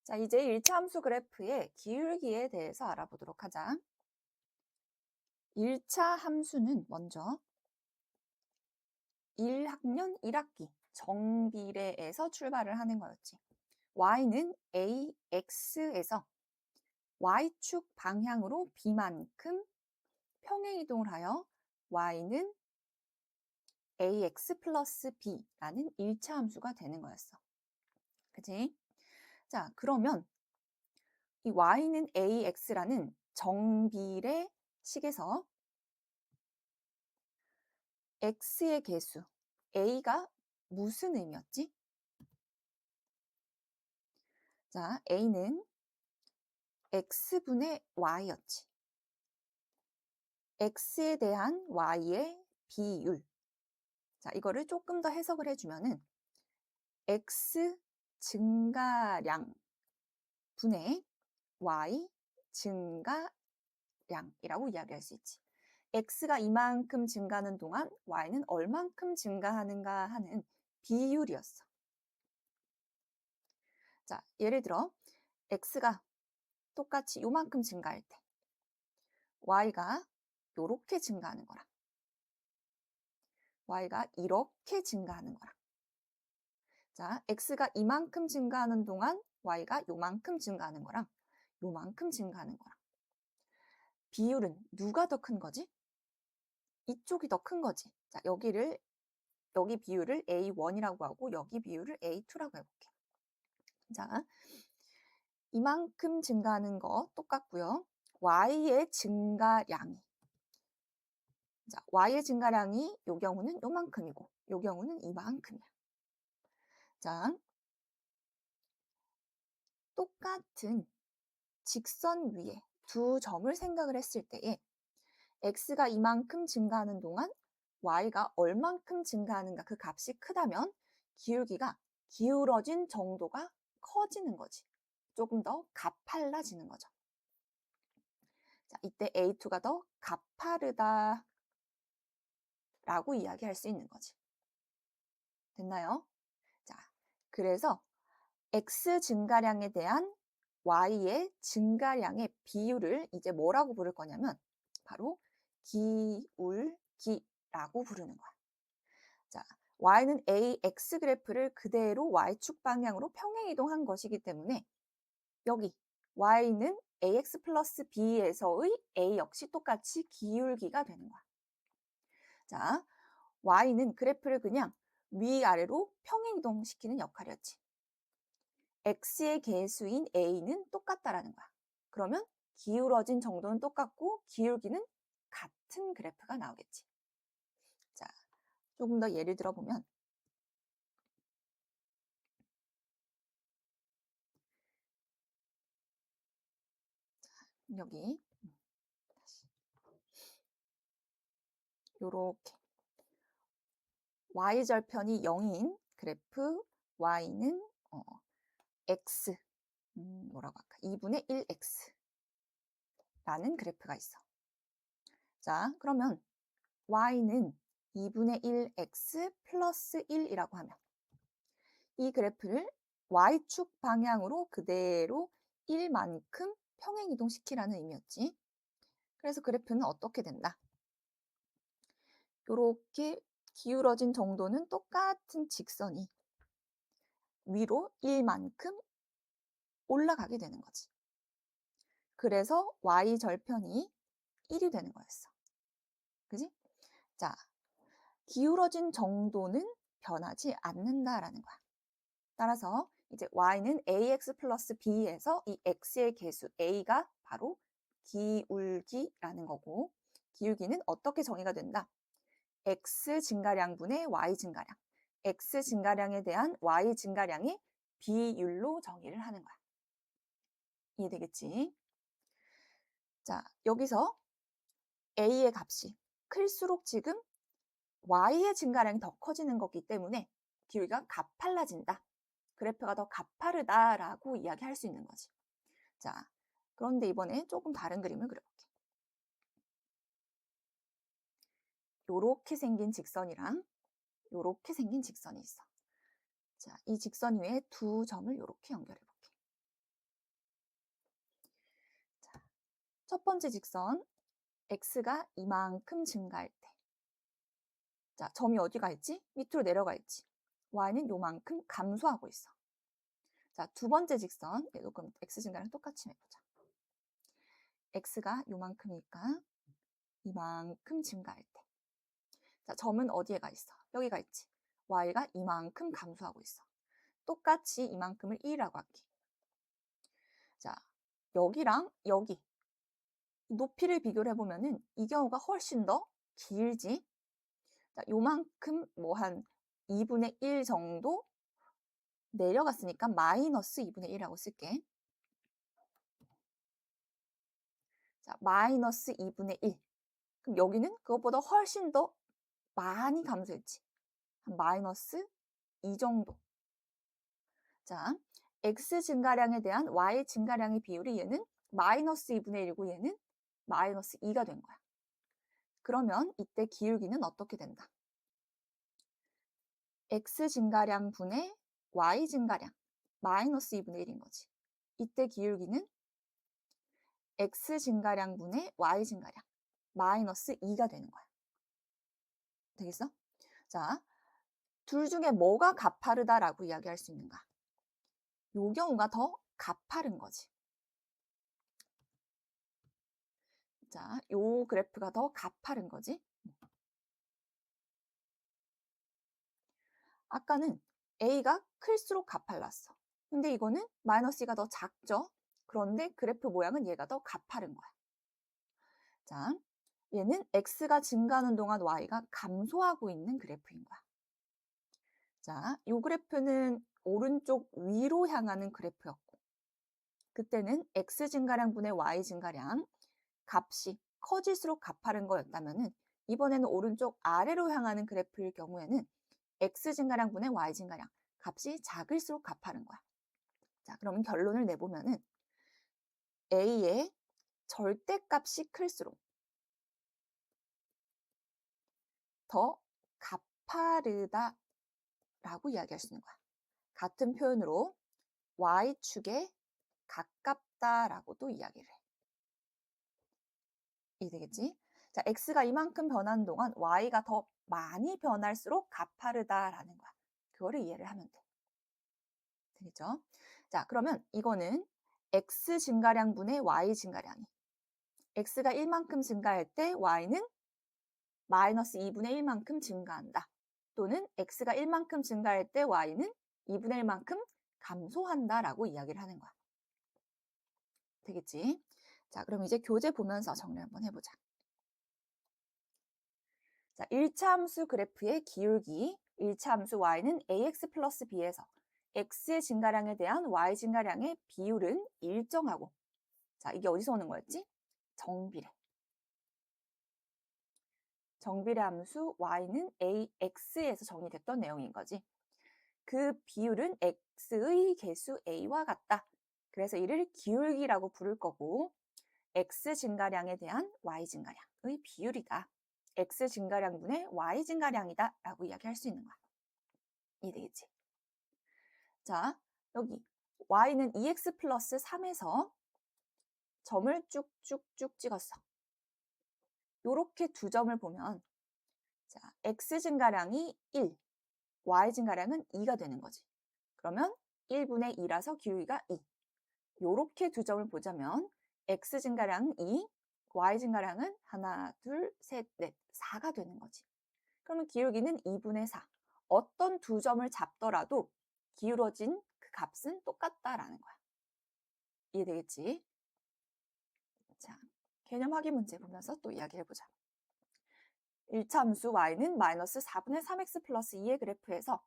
자, 이제 일차함수 그래프의 기울기에 대해서 알아보도록 하자. 1차 함수는 먼저 1학년 1학기 정비례에서 출발을 하는 거였지. y는 ax에서 y축 방향으로 b만큼 평행이동을 하여 y는 ax 플러스 b라는 1차 함수가 되는 거였어. 그치? 자, 그러면 이 y는 ax라는 정비례 식에서 x의 개수 a가 무슨 의미였지? 자, a는 x분의 y였지. x에 대한 y의 비율. 자, 이거를 조금 더 해석을 해주면은 x 증가량 분의 y 증가량이라고 이야기할 수 있지. x가 이만큼 증가하는 동안 y는 얼만큼 증가하는가 하는 비율이었어. 자, 예를 들어 x가 똑같이 요만큼 증가할 때 y가 요렇게 증가하는 거랑 y가 이렇게 증가하는 거랑 자, x가 이만큼 증가하는 동안 y가 요만큼 증가하는 거랑 요만큼 증가하는 거랑 비율은 누가 더 큰 거지? 이쪽이 더 큰 거지. 자, 여기 비율을 A1이라고 하고 여기 비율을 A2라고 해볼게. 자, 이만큼 증가하는 거 똑같고요. y의 증가량이 자, y의 증가량이 요 경우는 요만큼이고 요 경우는 이만큼이야. 자, 똑같은 직선 위에 두 점을 생각을 했을 때에 x가 이만큼 증가하는 동안 y가 얼만큼 증가하는가 그 값이 크다면 기울기가 기울어진 정도가 커지는 거지. 조금 더 가팔라지는 거죠. 자, 이때 A2가 더 가파르다 라고 이야기할 수 있는 거지. 됐나요? 자, 그래서 x 증가량에 대한 y의 증가량의 비율을 이제 뭐라고 부를 거냐면 바로 기울기라고 부르는 거야. 자, y는 ax 그래프를 그대로 y축 방향으로 평행 이동한 것이기 때문에 여기 y는 ax 플러스 b에서의 a 역시 똑같이 기울기가 되는 거야. 자, y는 그래프를 그냥 위아래로 평행 이동시키는 역할이었지. x의 개수인 a는 똑같다라는 거야. 그러면 기울어진 정도는 똑같고 기울기는 같은 그래프가 나오겠지. 자, 조금 더 예를 들어보면 여기 요렇게 y절편이 0인 그래프 y는 x 뭐라고 할까? 2분의 1x 라는 그래프가 있어. 자, 그러면 y는 2분의 1x 플러스 1이라고 하면 이 그래프를 y축 방향으로 그대로 1만큼 평행 이동시키라는 의미였지. 그래서 그래프는 어떻게 된다? 이렇게 기울어진 정도는 똑같은 직선이 위로 1만큼 올라가게 되는 거지. 그래서 y절편이 1이 되는 거였어. 그지? 자, 기울어진 정도는 변하지 않는다라는 거야. 따라서 이제 y는 ax 플러스 b에서 이 x의 개수 a가 바로 기울기라는 거고 기울기는 어떻게 정의가 된다? x 증가량분의 y 증가량 x 증가량에 대한 y 증가량의 비율로 정의를 하는 거야. 이해되겠지? 자, 여기서 a의 값이 클수록 지금 y의 증가량이 더 커지는 거기 때문에 기울기가 가팔라진다. 그래프가 더 가파르다라고 이야기할 수 있는 거지. 자, 그런데 이번에 조금 다른 그림을 그려볼게. 요렇게 생긴 직선이랑 요렇게 생긴 직선이 있어. 자, 이 직선 위에 두 점을 요렇게 연결해 볼게. 첫 번째 직선 x가 이만큼 증가할 때, 자, 점이 어디가 있지? 밑으로 내려가 있지. y는 요만큼 감소하고 있어. 자, 두 번째 직선, 얘도 그럼 x 증가랑 똑같이 해보자. x가 요만큼이니까 이만큼 증가할 때. 자, 점은 어디에 가 있어? 여기가 있지. y가 이만큼 감소하고 있어. 똑같이 이만큼을 2라고 할게. 자, 여기랑 여기 높이를 비교를 해보면은 이 경우가 훨씬 더 길지. 자, 요만큼 뭐 한 2분의 1 정도 내려갔으니까 마이너스 2분의 1이라고 쓸게. 자, 마이너스 2분의 1. 그럼 여기는 그것보다 훨씬 더 많이 감소했지. 한 마이너스 2 정도. 자, x 증가량에 대한 y 증가량의 비율이 얘는 마이너스 2분의 1이고 얘는 마이너스 2가 된 거야. 그러면 이때 기울기는 어떻게 된다? x 증가량 분의 y 증가량 마이너스 2분의 1인 거지. 이때 기울기는 x 증가량 분의 y 증가량 마이너스 2가 되는 거야. 되겠어? 자, 둘 중에 뭐가 가파르다라고 이야기할 수 있는가? 요 경우가 더 가파른 거지. 자, 요 그래프가 더 가파른 거지. 아까는 A가 클수록 가팔랐어. 근데 이거는 마이너스 2가 더 작죠? 그런데 그래프 모양은 얘가 더 가파른 거야. 자, 얘는 X가 증가하는 동안 Y가 감소하고 있는 그래프인 거야. 자, 이 그래프는 오른쪽 위로 향하는 그래프였고, 그때는 X 증가량 분의 Y 증가량 값이 커질수록 가파른 거였다면은 이번에는 오른쪽 아래로 향하는 그래프일 경우에는 X 증가량 분의 Y 증가량 값이 작을수록 가파른 거야. 자, 그러면 결론을 내보면은 A의 절대값이 클수록 더 가파르다라고 이야기할 수 있는 거야. 같은 표현으로 Y축에 가깝다라고도 이야기를 해. 이해되겠지? 자, X가 이만큼 변하는 동안 Y가 더 많이 변할수록 가파르다라는 거야. 그거를 이해를 하면 돼. 되겠죠? 자, 그러면 이거는 X 증가량 분의 Y 증가량이 X가 1만큼 증가할 때 Y는 마이너스 2분의 1만큼 증가한다. 또는 X가 1만큼 증가할 때 Y는 2분의 1만큼 감소한다라고 이야기를 하는 거야. 되겠지? 자, 그럼 이제 교재 보면서 정리 한번 해보자. 자, 1차 함수 그래프의 기울기, 1차 함수 y는 ax 플러스 b에서 x의 증가량에 대한 y 증가량의 비율은 일정하고, 자, 이게 어디서 오는 거였지? 정비례. 정비례 함수 y는 ax에서 정의됐던 내용인 거지. 그 비율은 x의 개수 a와 같다. 그래서 이를 기울기라고 부를 거고, x 증가량에 대한 y 증가량의 비율이다. x 증가량분의 y 증가량이다 라고 이야기할 수 있는 거야. 이해되겠지? 자, 여기 y는 2x 플러스 3에서 점을 쭉쭉쭉 찍었어. 요렇게 두 점을 보면, 자, x 증가량이 1, y 증가량은 2가 되는 거지. 그러면 1분의 2라서 기울기가 2. 요렇게 두 점을 보자면 x 증가량은 2, y 증가량은 하나, 둘, 셋, 넷, 4가 되는 거지. 그러면 기울기는 2분의 4. 어떤 두 점을 잡더라도 기울어진 그 값은 똑같다라는 거야. 이해되겠지? 자, 개념 확인 문제 보면서 또 이야기해보자. 1차 함수 y는 마이너스 4분의 3x 플러스 2의 그래프에서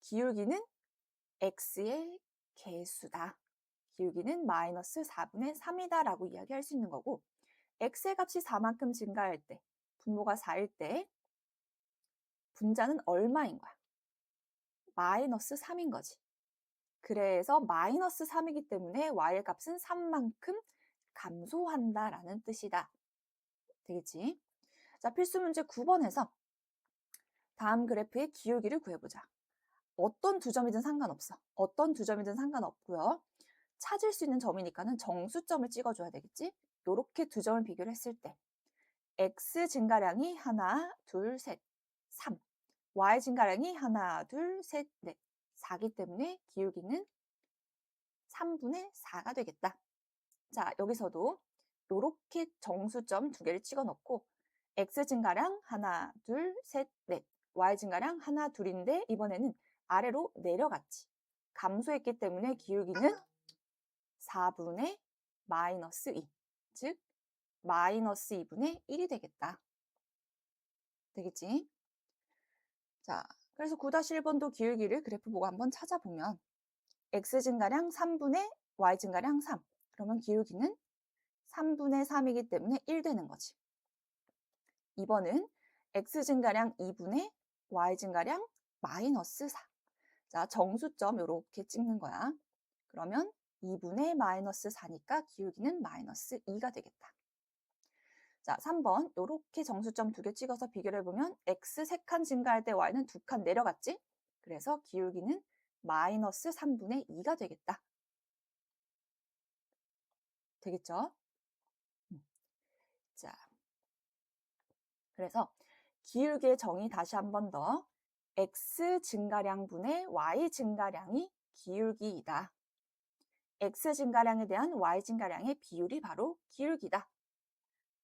기울기는 x의 개수다. 기울기는 마이너스 4분의 3이다 라고 이야기할 수 있는 거고, x의 값이 4만큼 증가할 때, 분모가 4일 때 분자는 얼마인 거야? 마이너스 3인 거지. 그래서 마이너스 3이기 때문에 y의 값은 3만큼 감소한다라는 뜻이다. 되겠지? 자, 필수 문제 9번에서 다음 그래프의 기울기를 구해보자. 어떤 두 점이든 상관없어. 어떤 두 점이든 상관없고요. 찾을 수 있는 점이니까는 정수점을 찍어줘야 되겠지? 요렇게 두 점을 비교를 했을 때 x 증가량이 하나, 둘, 셋, 3. y 증가량이 하나, 둘, 셋, 넷, 4기 때문에 기울기는 3분의 4가 되겠다. 자, 여기서도 요렇게 정수점 두 개를 찍어 놓고 x 증가량 하나, 둘, 셋, 넷, y 증가량 하나, 둘인데 이번에는 아래로 내려갔지. 감소했기 때문에 기울기는 4분의 마이너스 2, 즉 마이너스 2분의 1이 되겠다. 되겠지? 자, 그래서 9-1번도 기울기를 그래프 보고 한번 찾아보면 x 증가량 3분의 y 증가량 3. 그러면 기울기는 3분의 3이기 때문에 1 되는 거지. 2번은 x 증가량 2분의 y 증가량 마이너스 4. 자, 정수점 이렇게 찍는 거야. 그러면 2분의 마이너스 4니까 기울기는 마이너스 2가 되겠다. 자, 3번 이렇게 정수점 두 개 찍어서 비교를 해보면 x 3칸 증가할 때 y는 2칸 내려갔지? 그래서 기울기는 마이너스 3분의 2가 되겠다. 되겠죠? 자, 그래서 기울기의 정의 다시 한 번 더. x 증가량분의 y 증가량이 기울기이다. x 증가량에 대한 y 증가량의 비율이 바로 기울기다.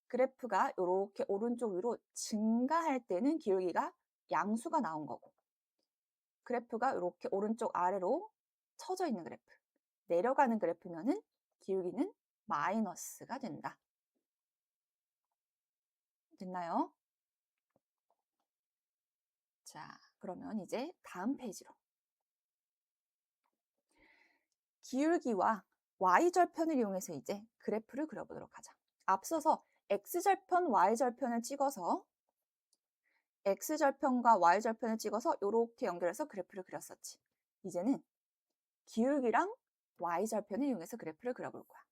그래프가 이렇게 오른쪽 위로 증가할 때는 기울기가 양수가 나온 거고, 그래프가 이렇게 오른쪽 아래로 처져 있는 그래프, 내려가는 그래프면은 기울기는 마이너스가 된다. 됐나요? 자, 그러면 이제 다음 페이지로. 기울기와 y절편을 이용해서 이제 그래프를 그려보도록 하자. 앞서서 x절편, y절편을 찍어서 x절편과 y절편을 찍어서 이렇게 연결해서 그래프를 그렸었지. 이제는 기울기랑 y절편을 이용해서 그래프를 그려볼 거야.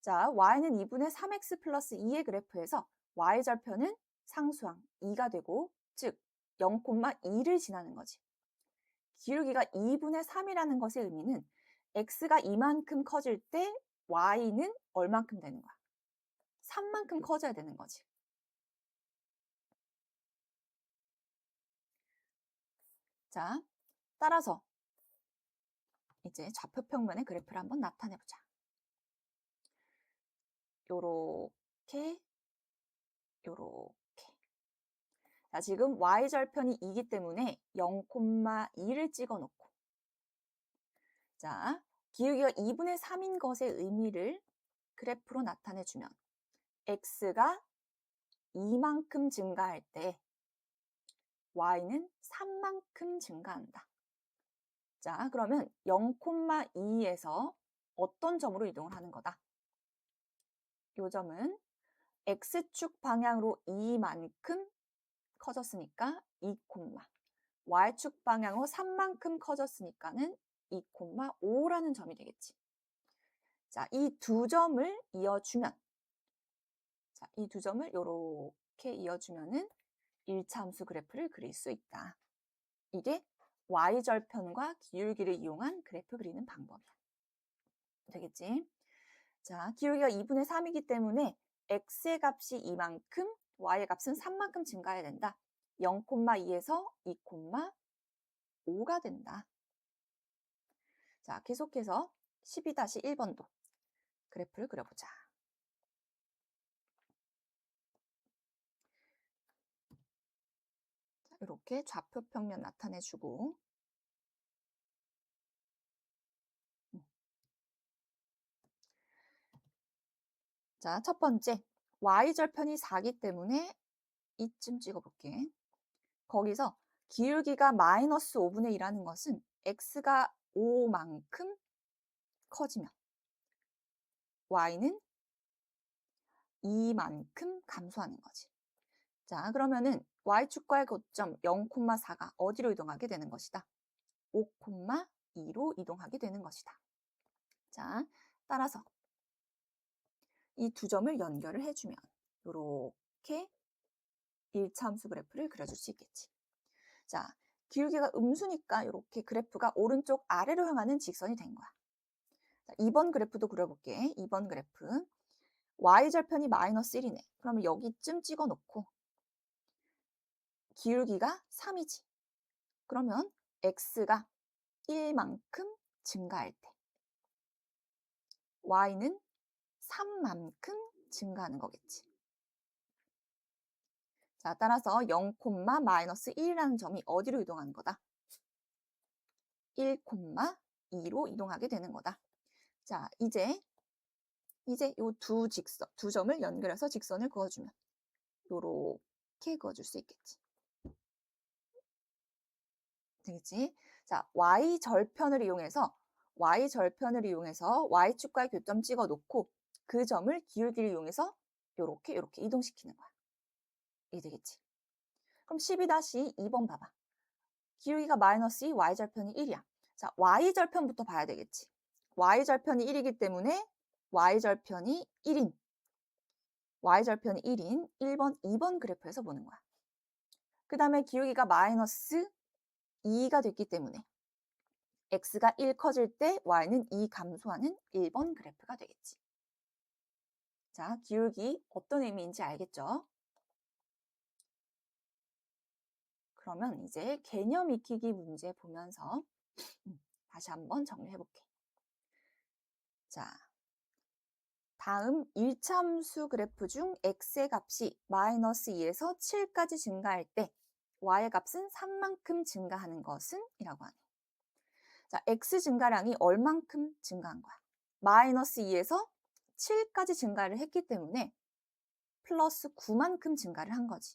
자, y는 2분의 3x 플러스 2의 그래프에서 y절편은 상수항 2가 되고, 즉 0,2를 지나는 거지. 기울기가 2분의 3이라는 것의 의미는 x가 이만큼 커질 때 y는 얼만큼 되는 거야? 3만큼 커져야 되는 거지. 자, 따라서 이제 좌표평면의 그래프를 한번 나타내 보자. 요렇게, 요렇게. 자, 지금 y절편이 2기 때문에 0,2를 찍어 놓고, 자, 기울기가 2분의 3인 것의 의미를 그래프로 나타내 주면 x가 이만큼 증가할 때 y는 3만큼 증가한다. 자, 그러면 0,2에서 어떤 점으로 이동을 하는 거다? 이 점은 x축 방향으로 2만큼 커졌으니까 2, y축 방향으로 3만큼 커졌으니까는 2,5라는 점이 되겠지. 자, 이 두 점을 이어주면, 자, 이 두 점을 이렇게 이어주면은 1차 함수 그래프를 그릴 수 있다. 이게 y절편과 기울기를 이용한 그래프 그리는 방법이야. 되겠지? 자, 기울기가 2분의 3이기 때문에 x의 값이 이만큼, y의 값은 3만큼 증가해야 된다. 0,2에서 2,5가 된다. 자, 계속해서 12-1번도 그래프를 그려보자. 자, 이렇게 좌표 평면 나타내주고, 자, 첫 번째, y절편이 4기 때문에 이쯤 찍어볼게. 거기서 기울기가 마이너스 5분의 1이라는 것은 x가 5만큼 커지면 y는 2만큼 감소하는 거지. 자, 그러면은 y축과의 고점 0,4가 어디로 이동하게 되는 것이다? 5,2로 이동하게 되는 것이다. 자, 따라서 이 두 점을 연결을 해주면 이렇게 1차 함수 그래프를 그려줄 수 있겠지. 자, 기울기가 음수니까 이렇게 그래프가 오른쪽 아래로 향하는 직선이 된 거야. 자, 2번 그래프도 그려볼게. 2번 그래프. y절편이 마이너스 1이네. 그러면 여기쯤 찍어 놓고 기울기가 3이지. 그러면 x가 1만큼 증가할 때 y는 3만큼 증가하는 거겠지. 자, 따라서 0, 마이너스 1이라는 점이 어디로 이동하는 거다? 1, 2로 이동하게 되는 거다. 자, 이제 요 두 점을 연결해서 직선을 그어주면 요렇게 그어줄 수 있겠지. 되겠지? 자, y절편을 이용해서 y축과의 교점 찍어 놓고 그 점을 기울기를 이용해서 요렇게 이동시키는 거야. 이게 되겠지? 그럼 12-2번 봐봐. 기울기가 마이너스 2, y절편이 1이야. 자, y절편부터 봐야 되겠지. y절편이 1이기 때문에 y절편이 1인 1번, 2번 그래프에서 보는 거야. 그 다음에 기울기가 마이너스 2가 됐기 때문에 x가 1 커질 때 y는 2 감소하는 1번 그래프가 되겠지. 자, 기울기 어떤 의미인지 알겠죠? 그러면 이제 개념 익히기 문제 보면서 다시 한번 정리해 볼게. 자, 다음 1차 함수 그래프 중 x의 값이 마이너스 2에서 7까지 증가할 때 y의 값은 3만큼 증가하는 것은? 이라고 하네. 자, x 증가량이 얼만큼 증가한 거야? 마이너스 2에서 7까지 증가를 했기 때문에 플러스 9만큼 증가를 한 거지.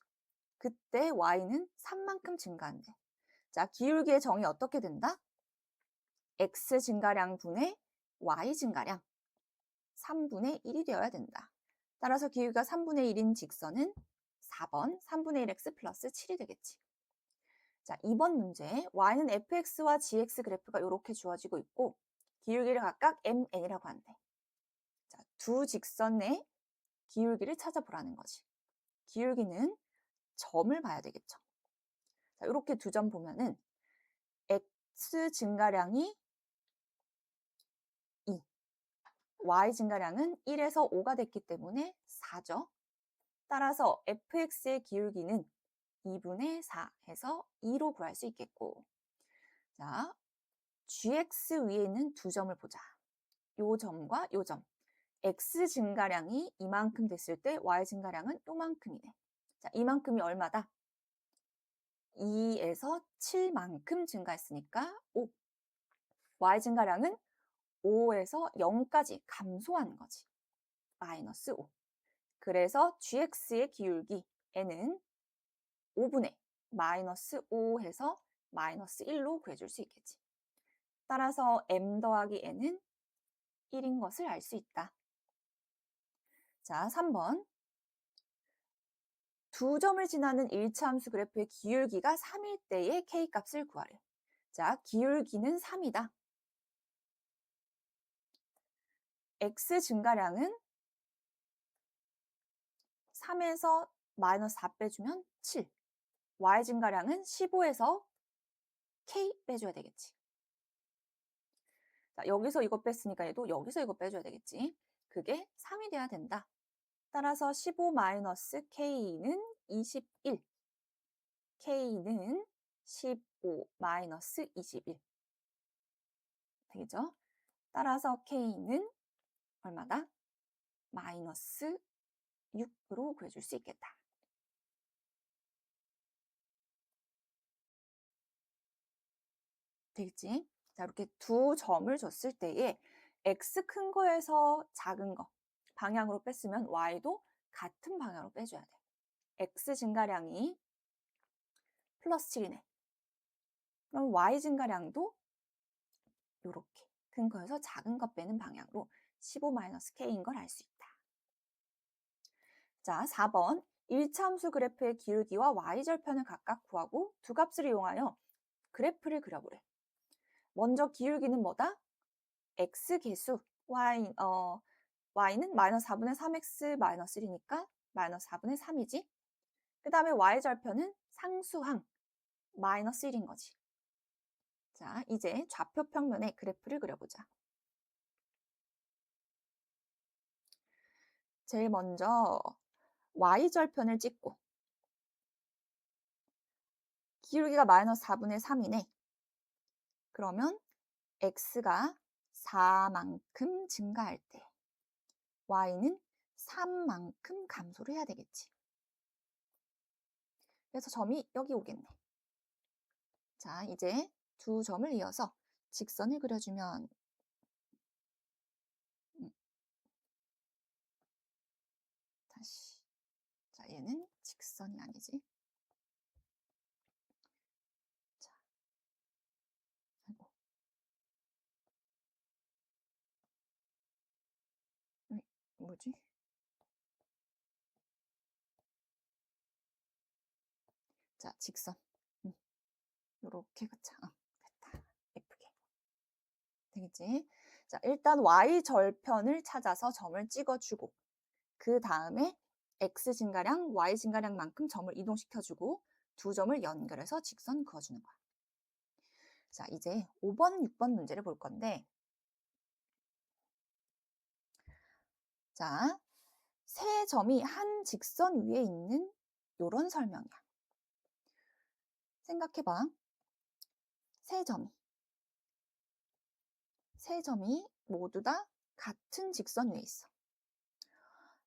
그때 y는 3만큼 증가한대. 자, 기울기의 정의 어떻게 된다? x 증가량 분의 y 증가량 3분의 1이 되어야 된다. 따라서 기울기가 3분의 1인 직선은 4번 3분의 1x 플러스 7이 되겠지. 자, 2번 문제. y는 fx와 gx 그래프가 이렇게 주어지고 있고 기울기를 각각 mn이라고 한대. 자, 두 직선의 기울기를 찾아보라는 거지. 기울기는 점을 봐야 되겠죠. 자, 이렇게 두 점 보면은 x 증가량이 2, y 증가량은 1에서 5가 됐기 때문에 4죠. 따라서 fx의 기울기는 2분의 4 해서 2로 구할 수 있겠고, 자, gx 위에 있는 두 점을 보자. 요 점과 요 점. x 증가량이 이만큼 됐을 때 y 증가량은 요만큼이네. 자, 이만큼이 얼마다? 2에서 7만큼 증가했으니까 5. y 증가량은 5에서 0까지 감소하는 거지. 마이너스 5. 그래서 gx의 기울기 n은 5분의 마이너스 5 해서 마이너스 1로 구해줄 수 있겠지. 따라서 m 더하기 n은 1인 것을 알 수 있다. 자, 3번. 두 점을 지나는 1차 함수 그래프의 기울기가 3일 때의 k값을 구하래. 자, 기울기는 3이다. x 증가량은 3에서 마이너스 4 빼주면 7. y 증가량은 15에서 k 빼줘야 되겠지. 자, 여기서 이거 뺐으니까 얘도 여기서 이거 빼줘야 되겠지. 그게 3이 돼야 된다. 따라서 15 마이너스 k는 21. k는 15 마이너스 21. 되겠죠? 따라서 k는 얼마다? 마이너스 6으로 구해줄 수 있겠다. 되겠지? 자, 이렇게 두 점을 줬을 때에 x 큰 거에서 작은 거 방향으로 뺐으면 y도 같은 방향으로 빼줘야 돼. x 증가량이 플러스 7이네. 그럼 y 증가량도 이렇게 큰 거에서 작은 거 빼는 방향으로 15-k인 걸 알 수 있다. 자, 4번 1차 함수 그래프의 기울기와 y절편을 각각 구하고 두 값을 이용하여 그래프를 그려보래. 먼저 기울기는 뭐다? x 계수 y는 마이너스 4분의 3x 마이너스 1이니까 마이너스 4분의 3이지. 그 다음에 y절편은 상수항 마이너스 1인 거지. 자, 이제 좌표 평면의 그래프를 그려보자. 제일 먼저 y절편을 찍고 기울기가 마이너스 4분의 3이네. 그러면 x가 4만큼 증가할 때 y는 3만큼 감소를 해야 되겠지. 그래서 점이 여기 오겠네. 자, 이제 두 점을 이어서 직선을 그려주면 다시. 자, 얘는 직선이 아니지. 자, 아이고. 뭐지? 자, 직선. 요렇게 그쵸? 됐다. 예쁘게. 되겠지? 자, 일단 y절편을 찾아서 점을 찍어주고 그 다음에 x 증가량, y 증가량만큼 점을 이동시켜주고 두 점을 연결해서 직선 그어주는 거야. 자, 이제 5번, 6번 문제를 볼 건데 자, 세 점이 한 직선 위에 있는 요런 설명이야. 생각해봐. 세 점이 모두 다 같은 직선 위에 있어.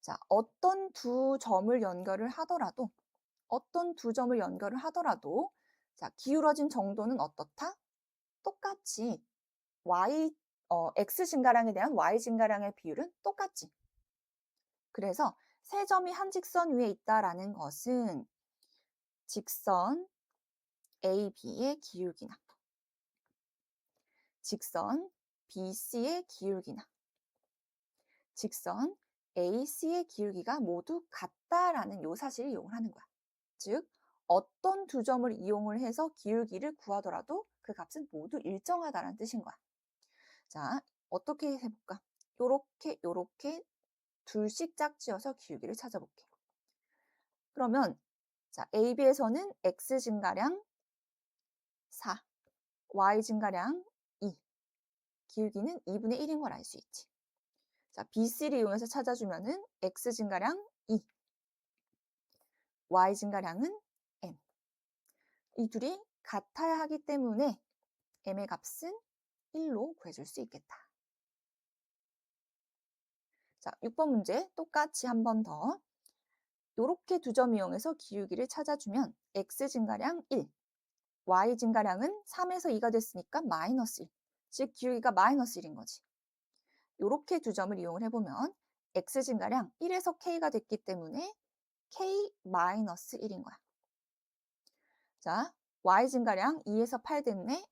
자, 어떤 두 점을 연결을 하더라도 자, 기울어진 정도는 어떻다? 똑같이 x 증가량에 대한 y 증가량의 비율은 똑같지. 그래서 세 점이 한 직선 위에 있다라는 것은 직선 AB의 기울기나 직선 BC의 기울기나 직선 AC의 기울기가 모두 같다라는 요 사실을 이용을 하는 거야. 즉, 어떤 두 점을 이용을 해서 기울기를 구하더라도 그 값은 모두 일정하다는 뜻인 거야. 자, 어떻게 해볼까? 요렇게 둘씩 짝지어서 기울기를 찾아볼게. 그러면 자, AB에서는 X 증가량 4, Y 증가량 2, 기울기는 2분의 1인 걸 알 수 있지. 자, BC를 이용해서 찾아주면은 X 증가량 2, Y 증가량은 M. 이 둘이 같아야 하기 때문에 M의 값은 1로 구해줄 수 있겠다. 자, 6번 문제 똑같이 한 번 더. 요렇게 두 점 이용해서 기울기를 찾아주면 X 증가량 1, Y 증가량은 3에서 2가 됐으니까 마이너스 1. 즉 기울기가 마이너스 1인 거지. 요렇게 두 점을 이용을 해보면 X 증가량 1에서 K가 됐기 때문에 K 마이너스 1인 거야. 자, Y 증가량 2에서 8 됐네.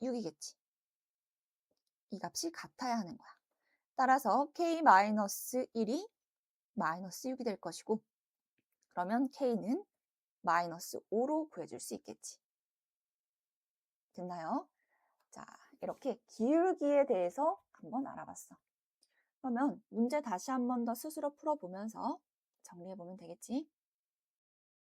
6이겠지. 이 값이 같아야 하는 거야. 따라서 K 마이너스 1이 마이너스 6이 될 것이고 그러면 K는 마이너스 5로 구해줄 수 있겠지. 됐나요? 자, 이렇게 기울기에 대해서 한번 알아봤어. 그러면 문제 다시 한 번 더 스스로 풀어보면서 정리해보면 되겠지?